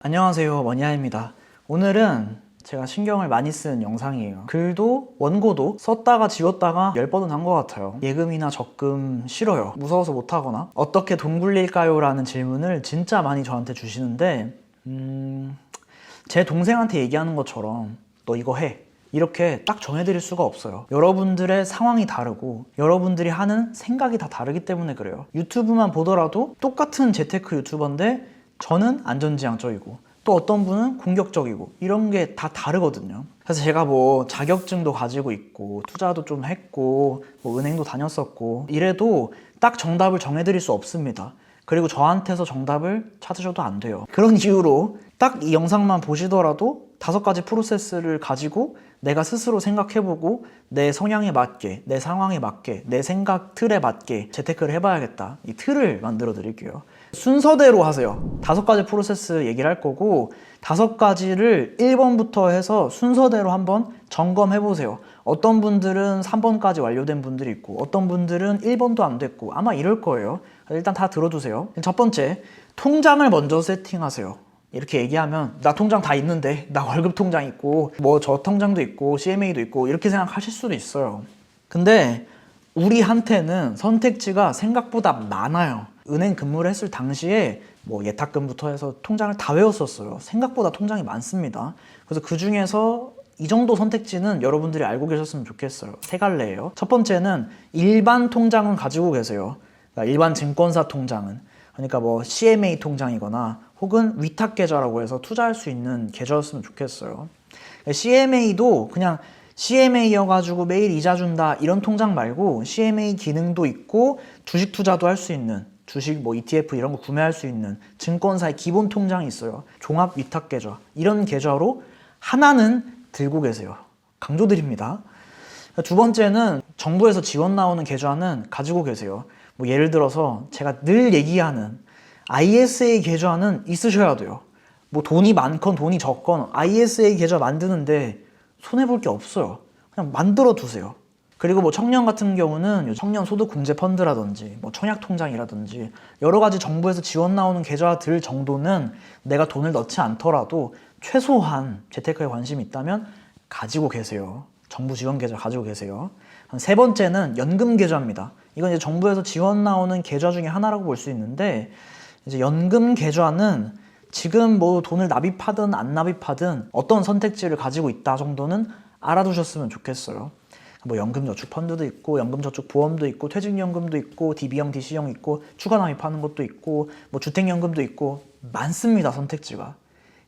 안녕하세요, 머니아입니다. 오늘은 제가 신경을 많이 쓴 영상이에요. 글도 원고도 썼다가 지웠다가 10번은 한 것 같아요. 예금이나 적금 싫어요. 무서워서 못하거나 어떻게 돈 굴릴까요? 라는 질문을 진짜 많이 저한테 주시는데 제 동생한테 얘기하는 것처럼 너 이거 해, 이렇게 딱 정해드릴 수가 없어요. 여러분들의 상황이 다르고 여러분들이 하는 생각이 다 다르기 때문에 그래요. 유튜브만 보더라도 똑같은 재테크 유튜버인데 저는 안전지향적이고 또 어떤 분은 공격적이고 이런 게 다 다르거든요. 그래서 제가 뭐 자격증도 가지고 있고 투자도 좀 했고 뭐 은행도 다녔었고 이래도 딱 정답을 정해드릴 수 없습니다. 그리고 저한테서 정답을 찾으셔도 안 돼요. 그런 이유로 딱 이 영상만 보시더라도 5가지 프로세스를 가지고 내가 스스로 생각해보고 내 성향에 맞게, 내 상황에 맞게, 내 생각 틀에 맞게 재테크를 해봐야겠다, 이 틀을 만들어 드릴게요. 순서대로 하세요. 5가지 프로세스 얘기를 할 거고 5가지를 1번부터 해서 순서대로 한번 점검해 보세요. 어떤 분들은 3번까지 완료된 분들이 있고 어떤 분들은 1번도 안 됐고 아마 이럴 거예요. 일단 다 들어두세요. 첫 번째, 통장을 먼저 세팅하세요. 이렇게 얘기하면 나 통장 다 있는데, 나 월급 통장 있고 뭐 저 통장도 있고 CMA도 있고 이렇게 생각하실 수도 있어요. 근데 우리한테는 선택지가 생각보다 많아요. 은행 근무를 했을 당시에 뭐 예탁금부터 해서 통장을 다 외웠었어요. 생각보다 통장이 많습니다. 그래서 그 중에서 이 정도 선택지는 여러분들이 알고 계셨으면 좋겠어요. 3갈래예요. 첫 번째는 일반 통장은 가지고 계세요. 그러니까 일반 증권사 통장은, 그러니까 뭐 CMA 통장이거나 혹은 위탁 계좌라고 해서 투자할 수 있는 계좌였으면 좋겠어요. CMA도 그냥 CMA여가지고 매일 이자 준다 이런 통장 말고 CMA 기능도 있고 주식 투자도 할 수 있는, 주식 뭐 ETF 이런 거 구매할 수 있는 증권사의 기본 통장이 있어요. 종합 위탁 계좌, 이런 계좌로 하나는 들고 계세요. 강조드립니다. 두 번째는 정부에서 지원 나오는 계좌는 가지고 계세요. 뭐 예를 들어서 제가 늘 얘기하는 ISA 계좌는 있으셔야 돼요. 뭐 돈이 많건 돈이 적건 ISA 계좌 만드는데 손해볼 게 없어요. 그냥 만들어 두세요. 그리고 뭐 청년 같은 경우는 청년 소득 공제 펀드라든지 뭐 청약 통장이라든지 여러 가지 정부에서 지원 나오는 계좌들 정도는 내가 돈을 넣지 않더라도 최소한 재테크에 관심이 있다면 가지고 계세요. 정부 지원 계좌 가지고 계세요. 3번째는 연금 계좌입니다. 이건 이제 정부에서 지원 나오는 계좌 중에 하나라고 볼 수 있는데, 이제 연금 계좌는 지금 뭐 돈을 납입하든 안 납입하든 어떤 선택지를 가지고 있다 정도는 알아두셨으면 좋겠어요. 뭐 연금저축펀드도 있고 연금저축보험도 있고 퇴직연금도 있고 DB형, DC형 있고 추가 납입하는 것도 있고 뭐 주택연금도 있고 많습니다, 선택지가.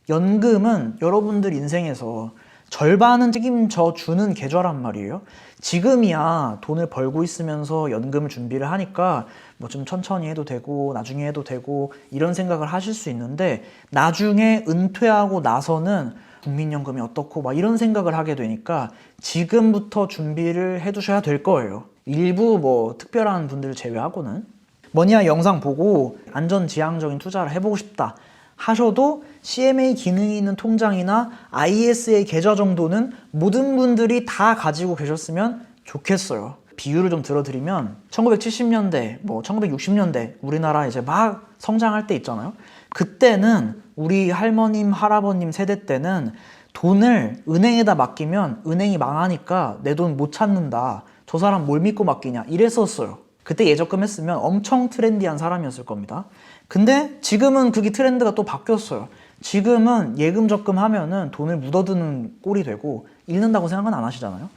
연금은 여러분들 인생에서 절반은 책임져 주는 계좌란 말이에요. 지금이야 돈을 벌고 있으면서 연금 준비를 하니까 뭐 좀 천천히 해도 되고 나중에 해도 되고 이런 생각을 하실 수 있는데, 나중에 은퇴하고 나서는 국민연금이 어떻고 막 이런 생각을 하게 되니까 지금부터 준비를 해두셔야 될 거예요. 일부 뭐 특별한 분들 제외하고는. 머니아 영상 보고 안전지향적인 투자를 해보고 싶다 하셔도 CMA 기능이 있는 통장이나 ISA 계좌 정도는 모든 분들이 다 가지고 계셨으면 좋겠어요. 비유를 좀 들어드리면 1970년대, 뭐 1960년대 우리나라 이제 막 성장할 때 있잖아요. 그때는 우리 할머님, 할아버님 세대 때는 돈을 은행에다 맡기면 은행이 망하니까 내 돈 못 찾는다, 저 사람 뭘 믿고 맡기냐 이랬었어요. 그때 예적금 했으면 엄청 트렌디한 사람이었을 겁니다. 근데 지금은 그게 트렌드가 또 바뀌었어요. 지금은 예금 적금 하면은 돈을 묻어두는 꼴이 되고, 잃는다고 생각은 안 하시잖아요.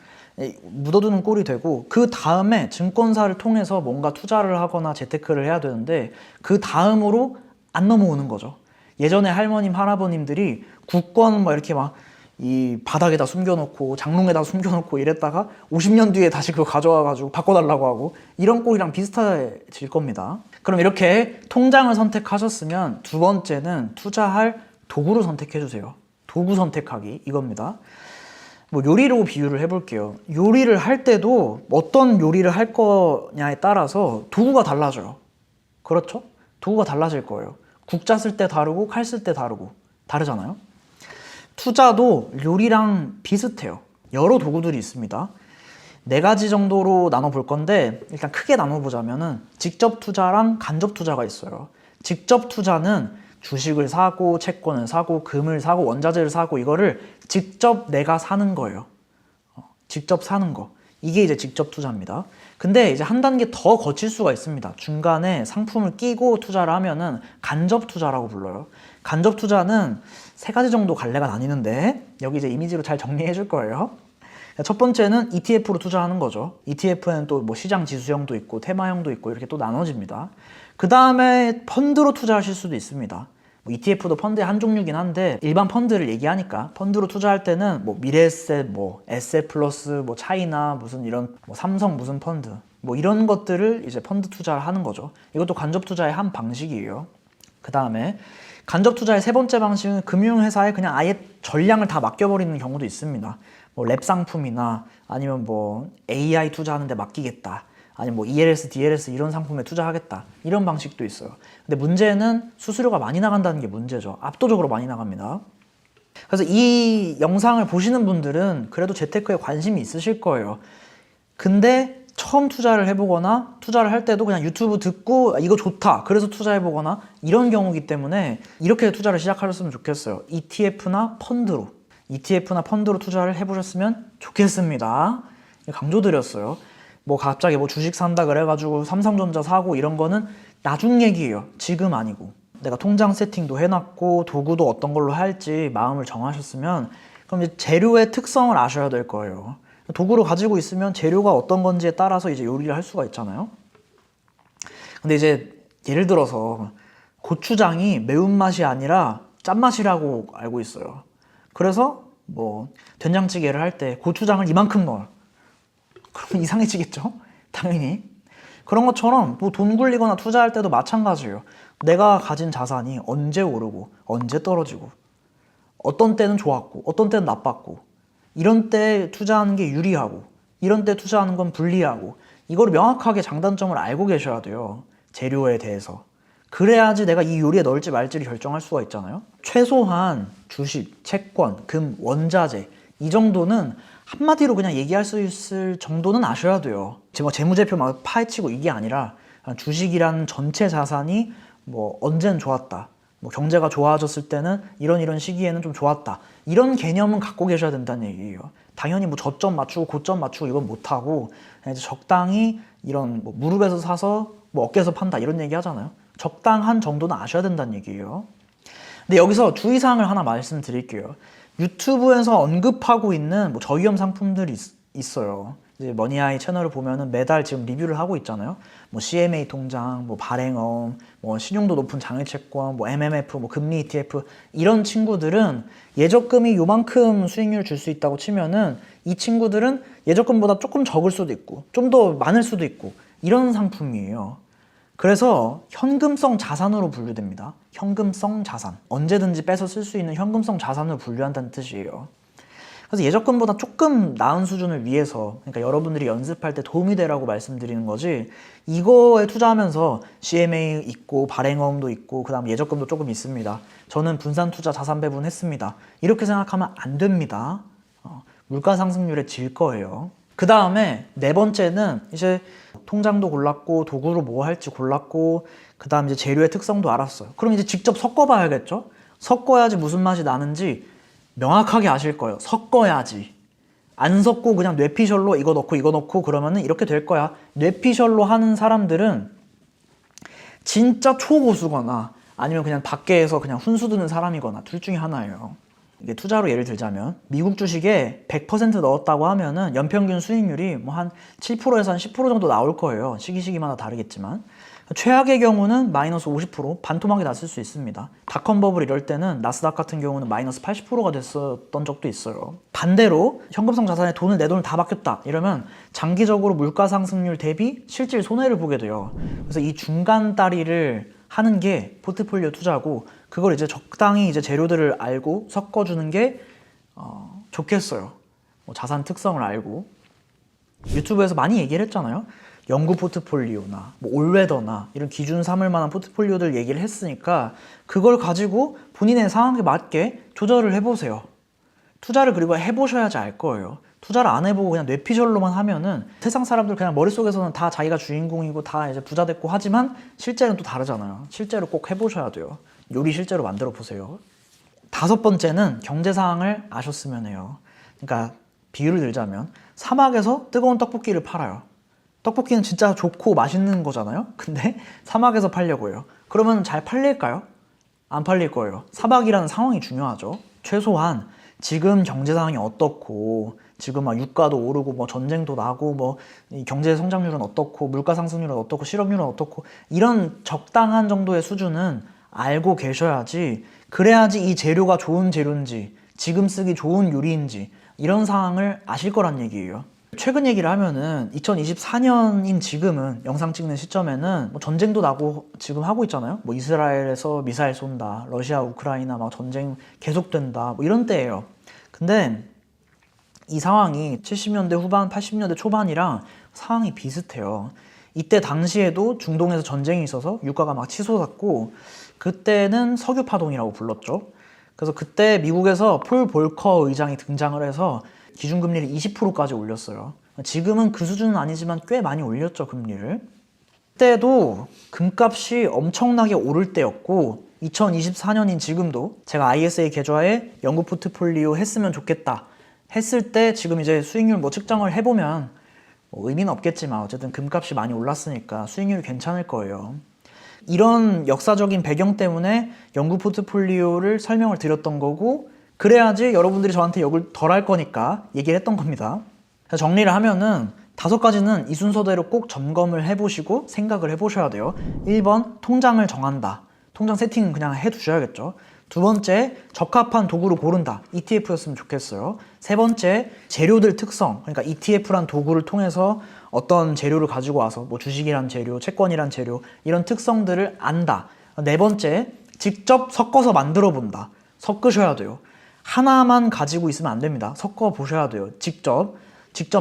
묻어두는 꼴이 되고, 그 다음에 증권사를 통해서 뭔가 투자를 하거나 재테크를 해야 되는데 그 다음으로 안 넘어오는 거죠. 예전에 할머님, 할아버님들이 국권 막 이렇게 막 이 바닥에다 숨겨놓고 장롱에다 숨겨놓고 이랬다가 50년 뒤에 다시 그거 가져와가지고 바꿔달라고 하고 이런 꼴이랑 비슷해질 겁니다. 그럼 이렇게 통장을 선택하셨으면 두 번째는 투자할 도구를 선택해주세요. 도구 선택하기, 이겁니다. 뭐 요리로 비유를 해볼게요. 요리를 할 때도 어떤 요리를 할 거냐에 따라서 도구가 달라져요. 그렇죠? 도구가 달라질 거예요. 국자 쓸 때 다르고 칼 쓸 때 다르고 다르잖아요. 투자도 요리랑 비슷해요. 여러 도구들이 있습니다. 4가지 정도로 나눠볼 건데, 일단 크게 나눠보자면은 직접 투자랑 간접 투자가 있어요. 직접 투자는 주식을 사고 채권을 사고 금을 사고 원자재를 사고 이거를 직접 내가 사는 거예요. 직접 사는 거. 이게 이제 직접 투자입니다. 근데 이제 한 단계 더 거칠 수가 있습니다. 중간에 상품을 끼고 투자를 하면은 간접 투자라고 불러요. 간접 투자는 세 가지 정도 갈래가 나뉘는데 여기 이제 이미지로 잘 정리해 줄 거예요. 첫 번째는 ETF로 투자하는 거죠. ETF에는 또 뭐 시장 지수형도 있고 테마형도 있고 이렇게 또 나눠집니다. 그 다음에 펀드로 투자하실 수도 있습니다. 뭐 ETF도 펀드의 한 종류긴 한데 일반 펀드를 얘기하니까 펀드로 투자할 때는 뭐 미래에셋, 뭐 에셋플러스, 뭐 차이나 무슨 이런 뭐 삼성 무슨 펀드 뭐 이런 것들을 이제 펀드 투자를 하는 거죠. 이것도 간접 투자의 한 방식이에요. 그 다음에 간접 투자의 세 번째 방식은 금융회사에 그냥 아예 전량을 다 맡겨버리는 경우도 있습니다. 뭐 랩 상품이나 아니면 뭐 AI 투자하는데 맡기겠다. 아니면 뭐 ELS, DLS 이런 상품에 투자하겠다. 이런 방식도 있어요. 근데 문제는 수수료가 많이 나간다는 게 문제죠. 압도적으로 많이 나갑니다. 그래서 이 영상을 보시는 분들은 그래도 재테크에 관심이 있으실 거예요. 근데 처음 투자를 해보거나 투자를 할 때도 그냥 유튜브 듣고 이거 좋다 그래서 투자해보거나 이런 경우이기 때문에 이렇게 투자를 시작하셨으면 좋겠어요. ETF나 펀드로 투자를 해보셨으면 좋겠습니다. 강조드렸어요. 뭐 갑자기 뭐 주식 산다 그래가지고 삼성전자 사고 이런 거는 나중 얘기예요. 지금 아니고. 내가 통장 세팅도 해놨고 도구도 어떤 걸로 할지 마음을 정하셨으면 그럼 이제 재료의 특성을 아셔야 될 거예요. 도구를 가지고 있으면 재료가 어떤 건지에 따라서 이제 요리를 할 수가 있잖아요. 근데 이제 예를 들어서 고추장이 매운맛이 아니라 짠맛이라고 알고 있어요. 그래서 뭐 된장찌개를 할 때 고추장을 이만큼 넣어요. 그럼 이상해지겠죠? 당연히. 그런 것처럼 뭐 돈 굴리거나 투자할 때도 마찬가지예요. 내가 가진 자산이 언제 오르고 언제 떨어지고 어떤 때는 좋았고 어떤 때는 나빴고 이런 때 투자하는 게 유리하고 이런 때 투자하는 건 불리하고 이걸 명확하게 장단점을 알고 계셔야 돼요. 재료에 대해서. 그래야지 내가 이 요리에 넣을지 말지를 결정할 수가 있잖아요. 최소한 주식, 채권, 금, 원자재 이 정도는 한마디로 그냥 얘기할 수 있을 정도는 아셔야 돼요. 지금 재무제표 막 파헤치고 이게 아니라 주식이라는 전체 자산이 뭐 언제는 좋았다. 뭐 경제가 좋아졌을 때는 이런 시기에는 좀 좋았다. 이런 개념은 갖고 계셔야 된다는 얘기예요. 당연히 뭐 저점 맞추고 고점 맞추고 이건 못하고 이제 적당히 이런 뭐 무릎에서 사서 뭐 어깨에서 판다 이런 얘기 하잖아요. 적당한 정도는 아셔야 된다는 얘기예요. 근데 여기서 주의사항을 하나 말씀드릴게요. 유튜브에서 언급하고 있는 뭐 저위험 상품들이 있어요. 이제 머니아이 채널을 보면은 매달 지금 리뷰를 하고 있잖아요. 뭐 CMA 통장, 뭐 발행엄, 뭐 신용도 높은 장외채권, 뭐 MMF, 뭐 금리 ETF 이런 친구들은 예적금이 요만큼 수익률 줄 수 있다고 치면은 이 친구들은 예적금보다 조금 적을 수도 있고 좀 더 많을 수도 있고 이런 상품이에요. 그래서 현금성 자산으로 분류됩니다. 현금성 자산. 언제든지 빼서 쓸 수 있는 현금성 자산으로 분류한다는 뜻이에요. 그래서 예적금보다 조금 나은 수준을 위해서 그러니까 여러분들이 연습할 때 도움이 되라고 말씀드리는 거지 이거에 투자하면서 CMA 있고 발행어음도 있고 그 다음 예적금도 조금 있습니다. 저는 분산투자 자산 배분했습니다. 이렇게 생각하면 안 됩니다. 물가 상승률에 질 거예요. 그 다음에 네 번째는 이제 통장도 골랐고 도구로 뭐 할지 골랐고 그 다음 이제 재료의 특성도 알았어요. 그럼 이제 직접 섞어봐야겠죠? 섞어야지 무슨 맛이 나는지 명확하게 아실 거예요. 섞어야지. 안 섞고 그냥 뇌피셜로 이거 넣고 그러면은 이렇게 될 거야. 뇌피셜로 하는 사람들은 진짜 초고수거나 아니면 그냥 밖에서 그냥 훈수 두는 사람이거나 둘 중에 하나예요. 이게 투자로 예를 들자면 미국 주식에 100% 넣었다고 하면은 연평균 수익률이 뭐 한 7%에서 한 10% 정도 나올 거예요. 시기마다 다르겠지만 최악의 경우는 마이너스 50% 반토막이 났을 수 있습니다. 닷컴 버블 이럴 때는 나스닥 같은 경우는 마이너스 80%가 됐었던 적도 있어요. 반대로 현금성 자산에 내 돈을 다 맡겼다 이러면 장기적으로 물가 상승률 대비 실질 손해를 보게 돼요. 그래서 이 중간 다리를 하는 게 포트폴리오 투자고 그걸 이제 적당히 이제 재료들을 알고 섞어주는 게 좋겠어요. 뭐 자산 특성을 알고 유튜브에서 많이 얘기를 했잖아요. 영구 포트폴리오나 뭐 올웨더나 이런 기준 삼을 만한 포트폴리오들 얘기를 했으니까 그걸 가지고 본인의 상황에 맞게 조절을 해보세요. 투자를 그리고 해보셔야지 알 거예요. 투자를 안 해보고 그냥 뇌피셜로만 하면은 세상 사람들 그냥 머릿속에서는 다 자기가 주인공이고 다 이제 부자 됐고 하지만 실제는 또 다르잖아요. 실제로 꼭 해보셔야 돼요. 요리 실제로 만들어 보세요. 5번째는 경제사항을 아셨으면 해요. 그러니까 비유를 들자면 사막에서 뜨거운 떡볶이를 팔아요. 떡볶이는 진짜 좋고 맛있는 거잖아요. 근데 사막에서 팔려고 해요. 그러면 잘 팔릴까요? 안 팔릴 거예요. 사막이라는 상황이 중요하죠. 최소한 지금 경제 상황이 어떻고 지금 막 유가도 오르고 뭐 전쟁도 나고 뭐 경제 성장률은 어떻고 물가 상승률은 어떻고 실업률은 어떻고 이런 적당한 정도의 수준은 알고 계셔야지, 그래야지 이 재료가 좋은 재료인지 지금 쓰기 좋은 요리인지 이런 상황을 아실 거란 얘기예요. 최근 얘기를 하면은 2024년인 지금은, 영상 찍는 시점에는 뭐 전쟁도 나고 지금 하고 있잖아요. 뭐 이스라엘에서 미사일 쏜다, 러시아 우크라이나 막 전쟁 계속된다, 뭐 이런 때예요. 근데 이 상황이 70년대 후반 80년대 초반이랑 상황이 비슷해요. 이때 당시에도 중동에서 전쟁이 있어서 유가가 막 치솟았고, 그때는 석유 파동이라고 불렀죠. 그래서 그때 미국에서 폴 볼커 의장이 등장을 해서 기준금리를 20%까지 올렸어요. 지금은 그 수준은 아니지만 꽤 많이 올렸죠, 금리를. 그때도 금값이 엄청나게 오를 때였고, 2024년인 지금도 제가 ISA 계좌에 연구 포트폴리오 했으면 좋겠다 했을 때 지금 이제 수익률 뭐 측정을 해보면 뭐 의미는 없겠지만 어쨌든 금값이 많이 올랐으니까 수익률이 괜찮을 거예요. 이런 역사적인 배경 때문에 연구 포트폴리오를 설명을 드렸던 거고, 그래야지 여러분들이 저한테 욕을 덜 할 거니까 얘기를 했던 겁니다. 정리를 하면은 5가지는 이 순서대로 꼭 점검을 해보시고 생각을 해보셔야 돼요. 1번, 통장을 정한다. 통장 세팅은 그냥 해두셔야겠죠. 2번째, 적합한 도구를 고른다. ETF였으면 좋겠어요. 3번째, 재료들 특성. 그러니까 ETF란 도구를 통해서 어떤 재료를 가지고 와서 뭐 주식이란 재료, 채권이란 재료 이런 특성들을 안다. 4번째, 직접 섞어서 만들어 본다. 섞으셔야 돼요. 하나만 가지고 있으면 안 됩니다. 섞어 보셔야 돼요. 직접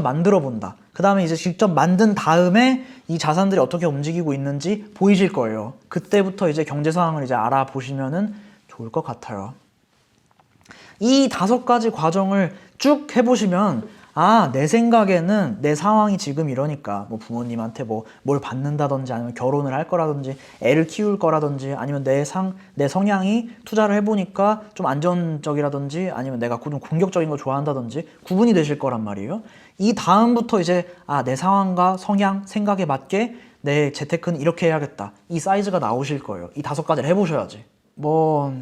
만들어 본다. 그 다음에 이제 직접 만든 다음에 이 자산들이 어떻게 움직이고 있는지 보이실 거예요. 그때부터 이제 경제 상황을 이제 알아보시면은 좋을 것 같아요. 이 5가지 과정을 쭉 해보시면, 아, 내 생각에는 내 상황이 지금 이러니까 뭐 부모님한테 뭐 뭘 받는다든지 아니면 결혼을 할 거라든지 애를 키울 거라든지 아니면 내 성향이 투자를 해보니까 좀 안전적이라든지 아니면 내가 좀 공격적인 걸 좋아한다든지 구분이 되실 거란 말이에요. 이 다음부터 이제 내 상황과 성향, 생각에 맞게 내 재테크는 이렇게 해야겠다. 이 사이즈가 나오실 거예요. 이 5가지를 해보셔야지. 뭐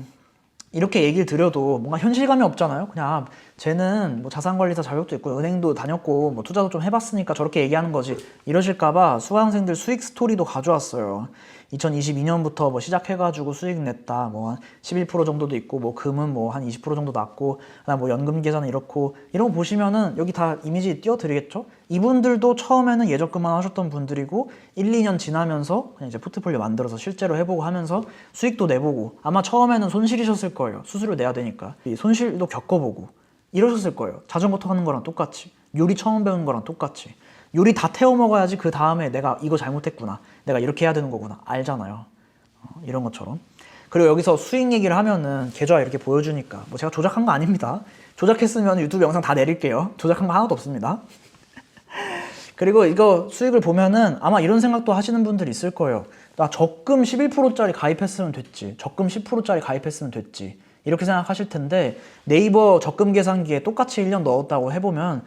이렇게 얘기를 드려도 뭔가 현실감이 없잖아요. 그냥 쟤는 뭐 자산관리사 자격도 있고 은행도 다녔고 뭐 투자도 좀 해봤으니까 저렇게 얘기하는 거지 이러실까봐 수강생들 수익 스토리도 가져왔어요. 2022년부터 뭐 시작해가지고 수익 냈다, 뭐 한 11% 정도도 있고, 뭐 금은 뭐 한 20% 정도 났고, 그다음 뭐 연금 계산은 이렇고, 이런 거 보시면은 여기 다 이미지 띄워드리겠죠? 이분들도 처음에는 예적금만 하셨던 분들이고 1, 2년 지나면서 그냥 이제 포트폴리오 만들어서 실제로 해보고 하면서 수익도 내보고, 아마 처음에는 손실이셨을 거예요. 수수료 내야 되니까. 이 손실도 겪어보고 이러셨을 거예요. 자전거 타는 거랑 똑같이, 요리 처음 배우는 거랑 똑같이. 요리 다 태워 먹어야지 그 다음에 내가 이거 잘못했구나, 내가 이렇게 해야 되는 거구나 알잖아요. 이런 것처럼. 그리고 여기서 수익 얘기를 하면은 계좌 이렇게 보여주니까 뭐 제가 조작한 거 아닙니다. 조작했으면 유튜브 영상 다 내릴게요. 조작한 거 하나도 없습니다. 그리고 이거 수익을 보면은 아마 이런 생각도 하시는 분들이 있을 거예요. 나 적금 11%짜리 가입했으면 됐지, 적금 10%짜리 가입했으면 됐지, 이렇게 생각하실 텐데, 네이버 적금 계산기에 똑같이 1년 넣었다고 해보면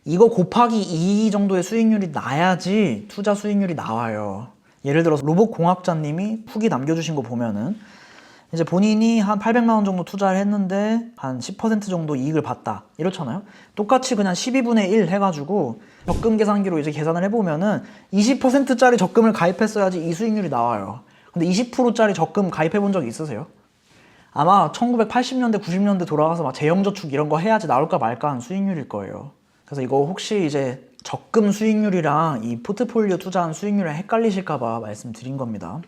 이거 곱하기 2 정도의 수익률이 나야지 투자 수익률이 나와요. 예를 들어서 로봇공학자님이 후기 남겨주신 거 보면은 이제 본인이 한 800만 원 정도 투자를 했는데 한 10% 정도 이익을 봤다 이렇잖아요. 똑같이 그냥 12분의 1 해가지고 적금 계산기로 이제 계산을 해보면은 20%짜리 적금을 가입했어야지 이 수익률이 나와요. 근데 20%짜리 적금 가입해 본 적 있으세요? 아마 1980년대 90년대 돌아가서 막 재형저축 이런 거 해야지 나올까 말까 한 수익률일 거예요. 그래서 이거 혹시 이제 적금 수익률이랑 이 포트폴리오 투자한 수익률이랑 헷갈리실까봐 말씀드린 겁니다.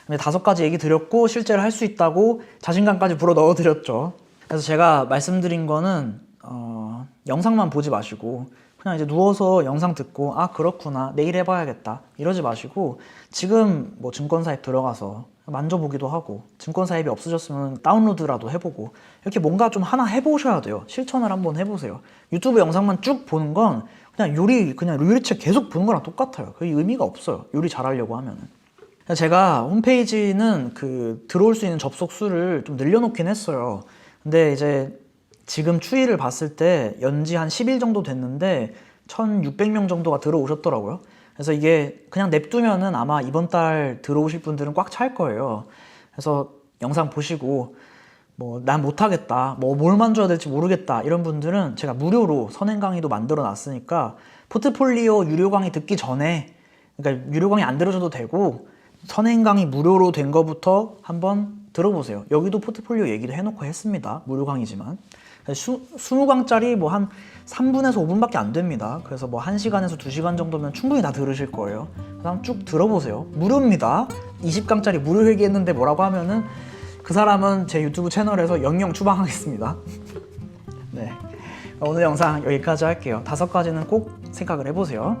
근데 5가지 얘기 드렸고 실제로 할 수 있다고 자신감까지 불어 넣어드렸죠. 그래서 제가 말씀드린 거는 영상만 보지 마시고 그냥 이제 누워서 영상 듣고 아 그렇구나 내일 해봐야겠다 이러지 마시고, 지금 뭐 증권사에 들어가서 만져보기도 하고, 증권사 앱이 없으셨으면 다운로드라도 해보고, 이렇게 뭔가 좀 하나 해보셔야 돼요. 실천을 한번 해보세요. 유튜브 영상만 쭉 보는 건 그냥 요리책 계속 보는 거랑 똑같아요. 그게 의미가 없어요. 요리 잘하려고 하면은. 제가 홈페이지는 들어올 수 있는 접속 수를 좀 늘려놓긴 했어요. 근데 이제 지금 추이를 봤을 때 연지 한 10일 정도 됐는데 1,600명 정도가 들어오셨더라고요. 그래서 이게 그냥 냅두면은 아마 이번 달 들어오실 분들은 꽉 찰 거예요. 그래서 영상 보시고 뭐 난 못하겠다, 뭐 뭘 만져야 될지 모르겠다 이런 분들은 제가 무료로 선행 강의도 만들어 놨으니까 포트폴리오 유료 강의 듣기 전에, 그러니까 유료 강의 안 들으셔도 되고 선행 강의 무료로 된 거부터 한번 들어보세요. 여기도 포트폴리오 얘기도 해놓고 했습니다. 무료 강의지만 20강짜리 뭐 한 3분에서 5분밖에 안 됩니다. 그래서 뭐 1시간에서 2시간 정도면 충분히 다 들으실 거예요. 그냥 쭉 들어보세요. 무료입니다. 20강짜리 무료 회계했는데 뭐라고 하면은 그 사람은 제 유튜브 채널에서 영영 추방하겠습니다. 네, 오늘 영상 여기까지 할게요. 5가지는 꼭 생각을 해보세요.